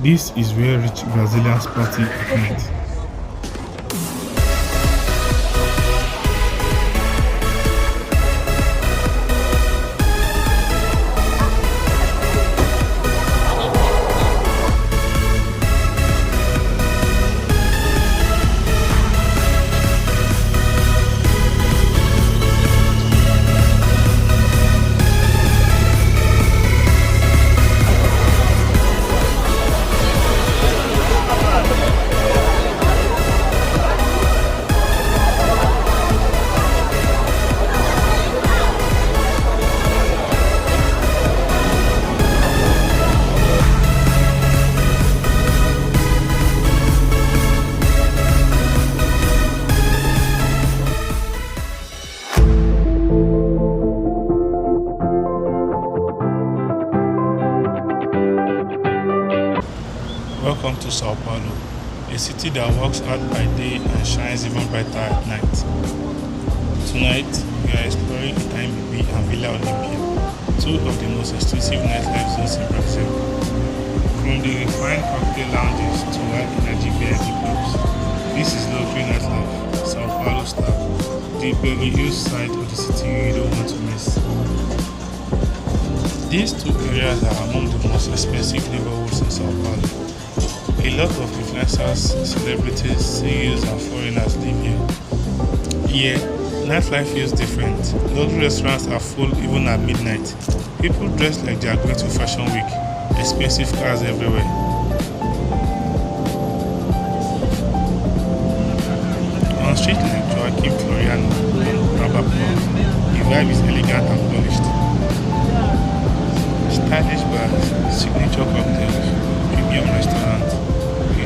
This is where rich Brazilians party at night. Welcome to São Paulo, a city that works hard by day and shines even brighter at night. Tonight, we are exploring Itaim Bibi and Vila Olímpia, two of the most exclusive nightlife zones in Brazil. From the refined cocktail lounges to high-energy VIP clubs, this is luxury nightlife, São Paulo style, the very used side of the city you don't want to miss. These two areas are among the most expensive neighborhoods in São Paulo. A lot of influencers, celebrities, CEOs and foreigners live here. Here, nightlife feels different. Luxury restaurants are full even at midnight. People dress like they are going to Fashion Week. Expensive cars everywhere. On streets like Joaquim Floriano and Rabapur, the vibe is elegant and polished. Stylish bars, signature cocktails, premium restaurants.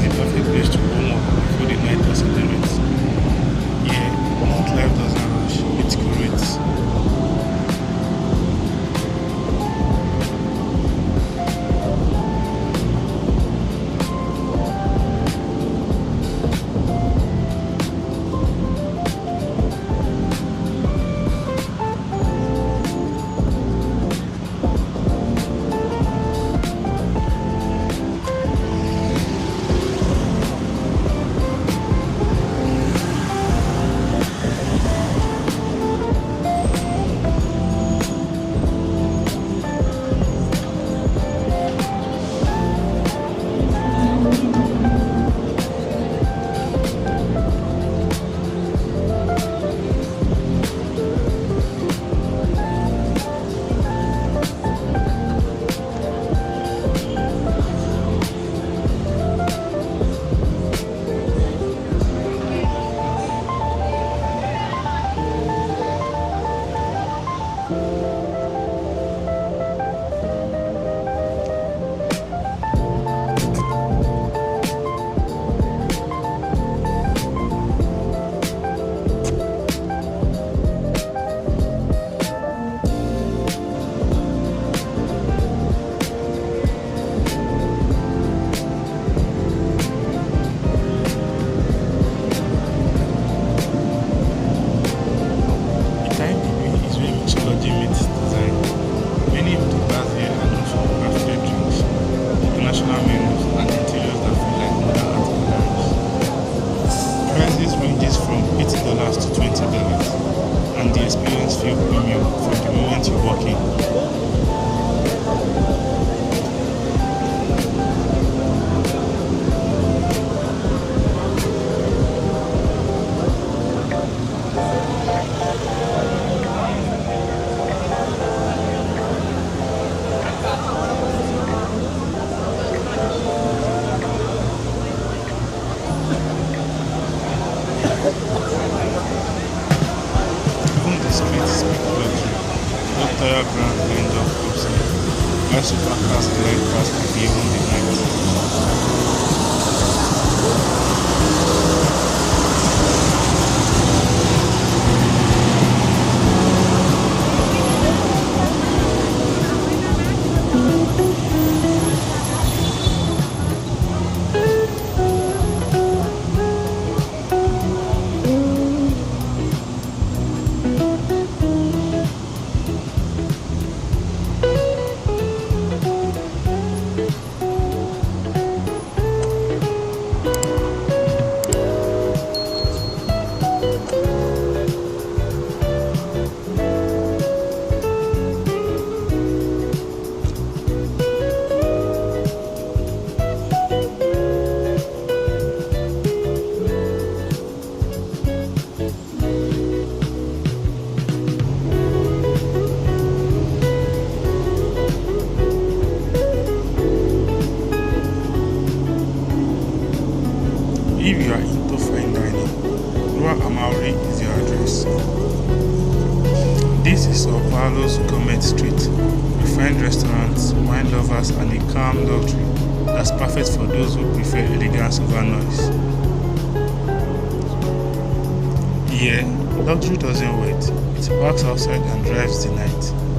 The perfect place to warm up before the night accelerates. Yeah, nightlife doesn't rush, it curates. If you are into fine dining, Rua Amauri is your address. This is São Paulo's Gourmet Street. You find restaurants, wine lovers, and a calm luxury that's perfect for those who prefer elegance over noise. Here, luxury doesn't wait. It parks outside and drives the night.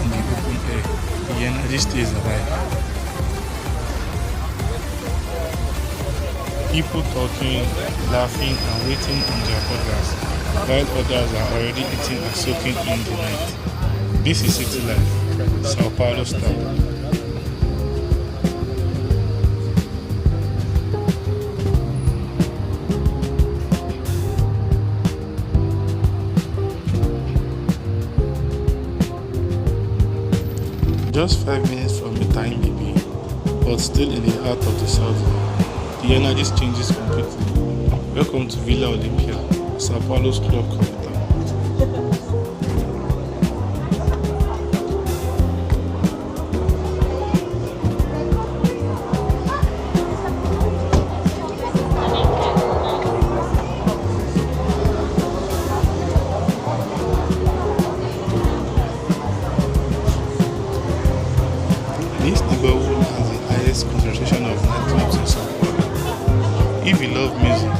in the open air, the energy stays alive. People talking, laughing, and waiting on their orders, while others are already eating and soaking in the night. This is city life, Sao Paulo style. Just 5 minutes from Itaim Bibi, but still in the heart of the south, the energy changes completely. Welcome to Vila Olimpia, Sao Paulo's club capital. This neighborhood has the highest concentration of nightclubs in São Paulo. If you love music,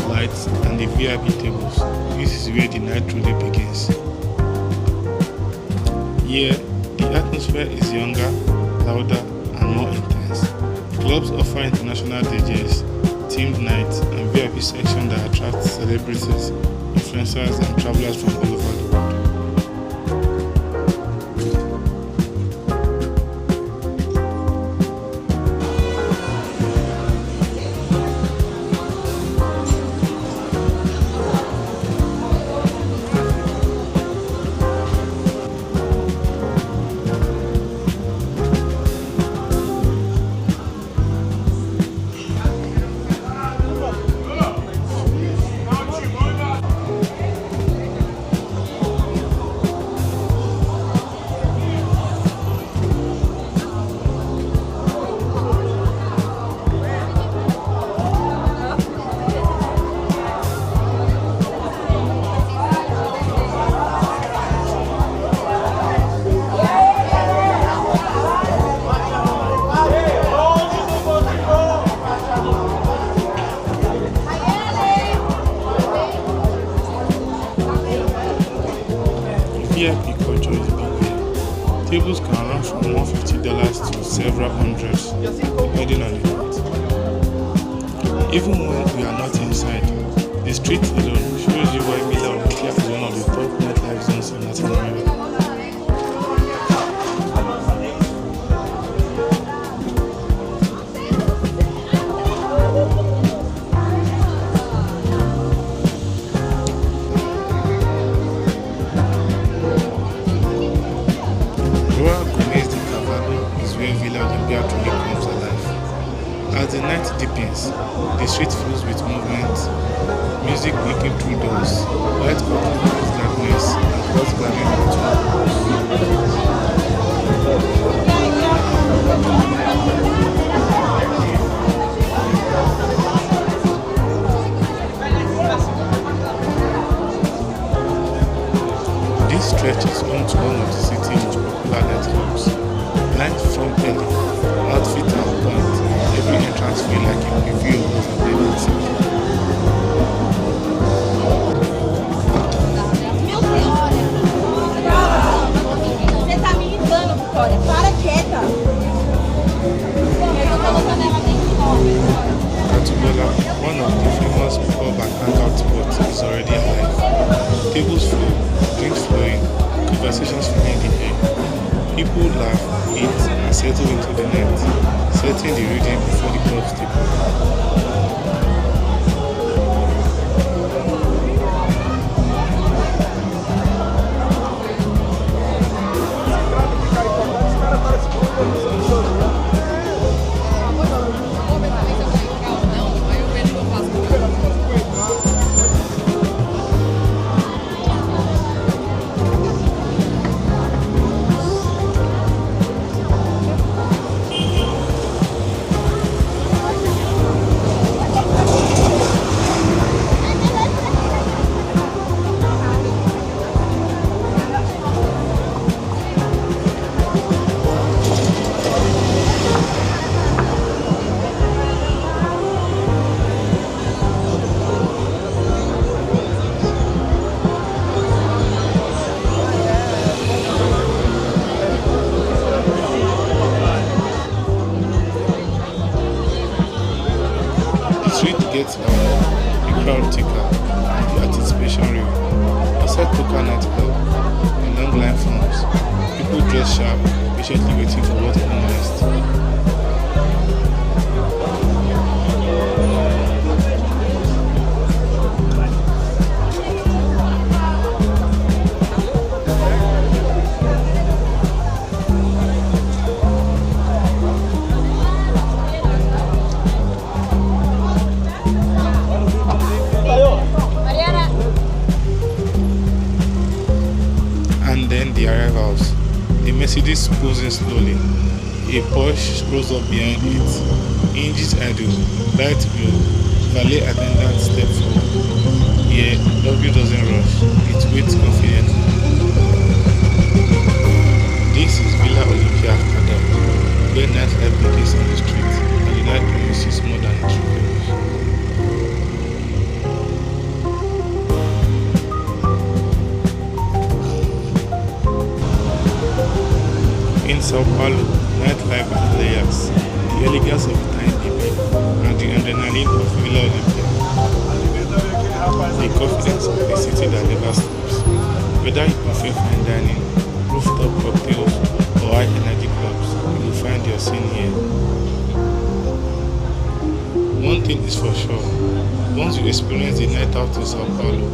lights, and the VIP tables, this is where the night truly begins. Here, the atmosphere is younger, louder, and more intense. Clubs offer international DJs, themed nights, and VIP sections that attract celebrities, influencers, and travelers from all over the world. VIP culture is big here. Tables can run from $150 to several hundreds, depending on the night. Even when we are not inside, the street alone shows you why Vila Olimpia is one of the top nightlife zones in Latin America. Rua Gomes de Carvalho is where Vila Olimpia truly comes alive. As the night deepens, the street fills with movement, music breaking through doors, light cutting through darkness, and clothes glaring between. This stretches onto one of the city's most popular nightclubs. Lights from early, outfit and point, every entrance feel like a preview of what I've never seen. Você tá me irritando, Vitória. Para quieta. Eu tô colocando ela dentro do nome. Tatu Bola, one of the famous pub and hangout spots, is already alive. Tables full, drinks flowing, conversations filling the air. People laugh, eat, and settle into the night, setting the rhythm before the club stable. lights out, the crowd thicker, and the anticipation real. Outside Toka nightclub, the long line forms. People dress sharp, patiently waiting for what comes next. And then the arrivals. The Mercedes pulls in slowly. A Porsche scrolls up behind it. Engines idle, light glow, valet attendant step forward. Here, W doesn't rush, it waits confidently. This is Vila Olimpia after dark, where nightlife begins on the street, and the night promises more than it reveals. In São Paulo, nightlife has layers, the elegance of Itaim Bibi and the adrenaline of Vila Olimpia, the confidence of a city that never sleeps. Whether you prefer fine dining, rooftop cocktails, or high energy clubs, you will find your scene here. One thing is for sure, once you experience the night out in São Paulo,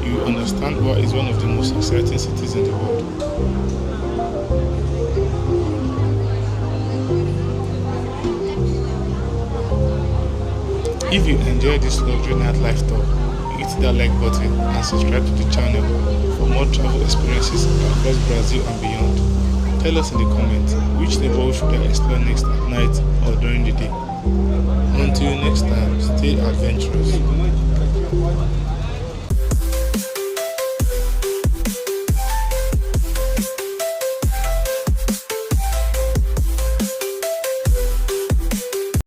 you will understand why it's one of the most exciting cities in the world. If you enjoy this luxury nightlife tour, hit that like button and subscribe to the channel for more travel experiences across Brazil and beyond. Tell us in the comments which neighborhood should I explore next at night or during the day. Until next time, stay adventurous.